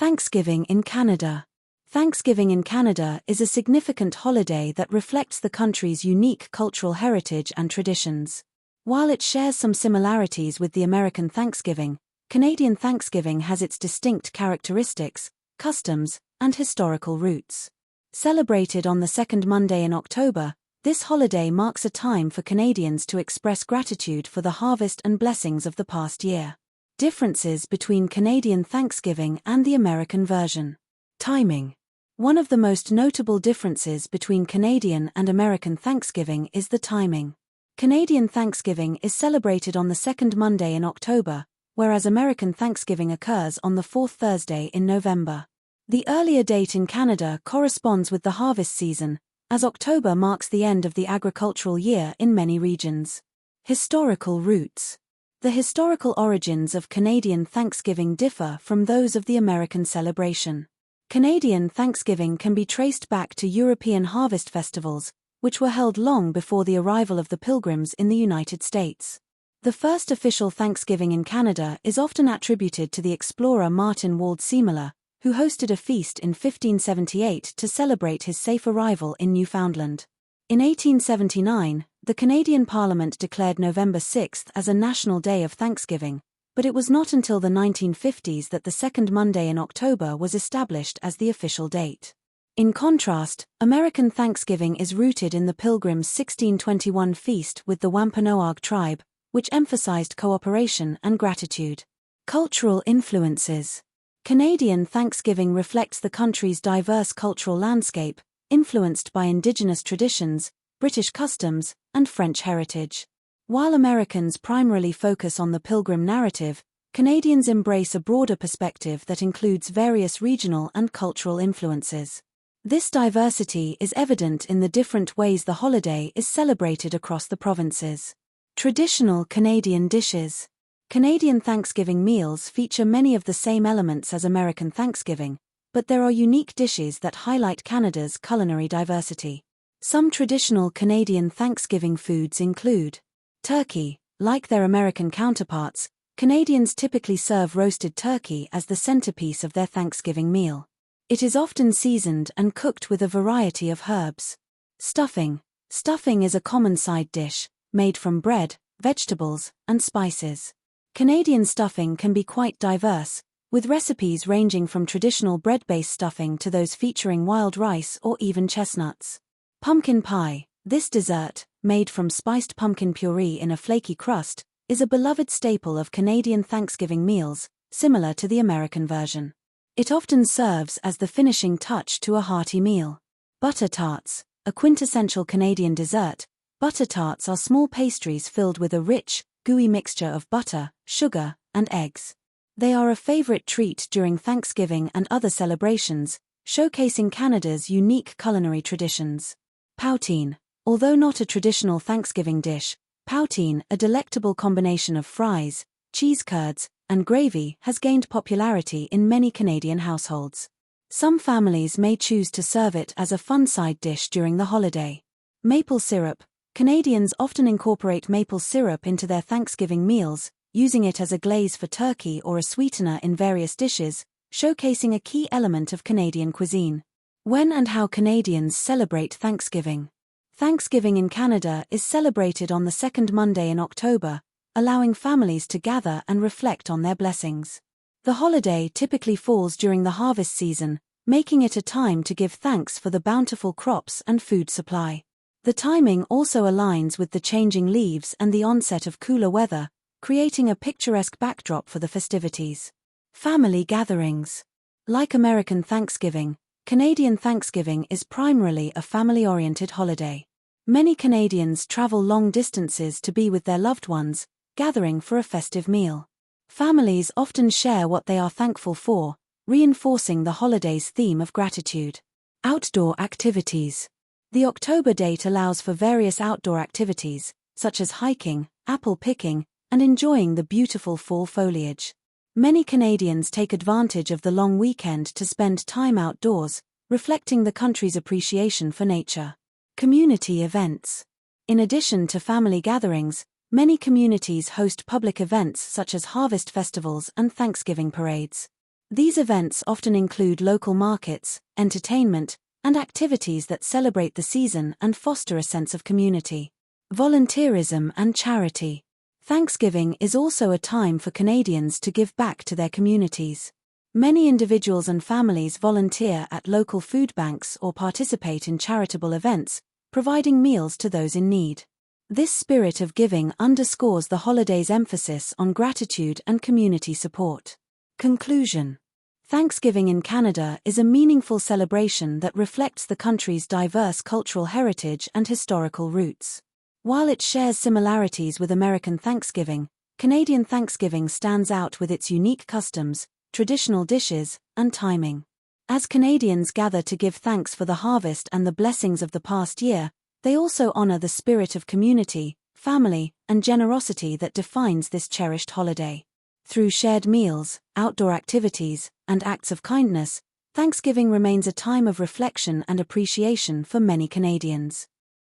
Thanksgiving in Canada. Thanksgiving in Canada is a significant holiday that reflects the country's unique cultural heritage and traditions. While it shares some similarities with the American Thanksgiving, Canadian Thanksgiving has its distinct characteristics, customs, and historical roots. Celebrated on the second Monday in October, this holiday marks a time for Canadians to express gratitude for the harvest and blessings of the past year. Differences between Canadian Thanksgiving and the American version. Timing. One of the most notable differences between Canadian and American Thanksgiving is the timing. Canadian Thanksgiving is celebrated on the second Monday in October, whereas American Thanksgiving occurs on the fourth Thursday in November. The earlier date in Canada corresponds with the harvest season, as October marks the end of the agricultural year in many regions. Historical roots. The historical origins of Canadian Thanksgiving differ from those of the American celebration. Canadian Thanksgiving can be traced back to European harvest festivals, which were held long before the arrival of the Pilgrims in the United States. The first official Thanksgiving in Canada is often attributed to the explorer Martin Ward-Seymour, who hosted a feast in 1578 to celebrate his safe arrival in Newfoundland. In 1879, the Canadian Parliament declared November 6th as a national day of Thanksgiving, but it was not until the 1950s that the second Monday in October was established as the official date. In contrast, American Thanksgiving is rooted in the Pilgrims' 1621 feast with the Wampanoag tribe, which emphasized cooperation and gratitude. Cultural influences. Canadian Thanksgiving reflects the country's diverse cultural landscape, influenced by Indigenous traditions, British customs, and French heritage. While Americans primarily focus on the Pilgrim narrative, Canadians embrace a broader perspective that includes various regional and cultural influences. This diversity is evident in the different ways the holiday is celebrated across the provinces. Traditional Canadian dishes. Canadian Thanksgiving meals feature many of the same elements as American Thanksgiving, but there are unique dishes that highlight Canada's culinary diversity. Some traditional Canadian Thanksgiving foods include turkey. Like their American counterparts, Canadians typically serve roasted turkey as the centerpiece of their Thanksgiving meal. It is often seasoned and cooked with a variety of herbs. Stuffing. Stuffing is a common side dish, made from bread, vegetables, and spices. Canadian stuffing can be quite diverse, with recipes ranging from traditional bread-based stuffing to those featuring wild rice or even chestnuts. Pumpkin pie. This dessert, made from spiced pumpkin puree in a flaky crust, is a beloved staple of Canadian Thanksgiving meals, similar to the American version. It often serves as the finishing touch to a hearty meal. Butter tarts. A quintessential Canadian dessert, butter tarts are small pastries filled with a rich, gooey mixture of butter, sugar, and eggs. They are a favorite treat during Thanksgiving and other celebrations, showcasing Canada's unique culinary traditions. Poutine. Although not a traditional Thanksgiving dish, poutine, a delectable combination of fries, cheese curds, and gravy, has gained popularity in many Canadian households. Some families may choose to serve it as a fun side dish during the holiday. Maple syrup. Canadians often incorporate maple syrup into their Thanksgiving meals, using it as a glaze for turkey or a sweetener in various dishes, showcasing a key element of Canadian cuisine. When and how Canadians celebrate Thanksgiving. Thanksgiving in Canada is celebrated on the second Monday in October, allowing families to gather and reflect on their blessings. The holiday typically falls during the harvest season, making it a time to give thanks for the bountiful crops and food supply. The timing also aligns with the changing leaves and the onset of cooler weather, creating a picturesque backdrop for the festivities. Family gatherings. Like American Thanksgiving, Canadian Thanksgiving is primarily a family-oriented holiday. Many Canadians travel long distances to be with their loved ones, gathering for a festive meal. Families often share what they are thankful for, reinforcing the holiday's theme of gratitude. Outdoor activities. The October date allows for various outdoor activities, such as hiking, apple picking, and enjoying the beautiful fall foliage. Many Canadians take advantage of the long weekend to spend time outdoors, reflecting the country's appreciation for nature. Community events. In addition to family gatherings, many communities host public events such as harvest festivals and Thanksgiving parades. These events often include local markets, entertainment, and activities that celebrate the season and foster a sense of community. Volunteerism and charity. Thanksgiving is also a time for Canadians to give back to their communities. Many individuals and families volunteer at local food banks or participate in charitable events, providing meals to those in need. This spirit of giving underscores the holiday's emphasis on gratitude and community support. Conclusion. Thanksgiving in Canada is a meaningful celebration that reflects the country's diverse cultural heritage and historical roots. While it shares similarities with American Thanksgiving, Canadian Thanksgiving stands out with its unique customs, traditional dishes, and timing. As Canadians gather to give thanks for the harvest and the blessings of the past year, they also honor the spirit of community, family, and generosity that defines this cherished holiday. Through shared meals, outdoor activities, and acts of kindness, Thanksgiving remains a time of reflection and appreciation for many Canadians.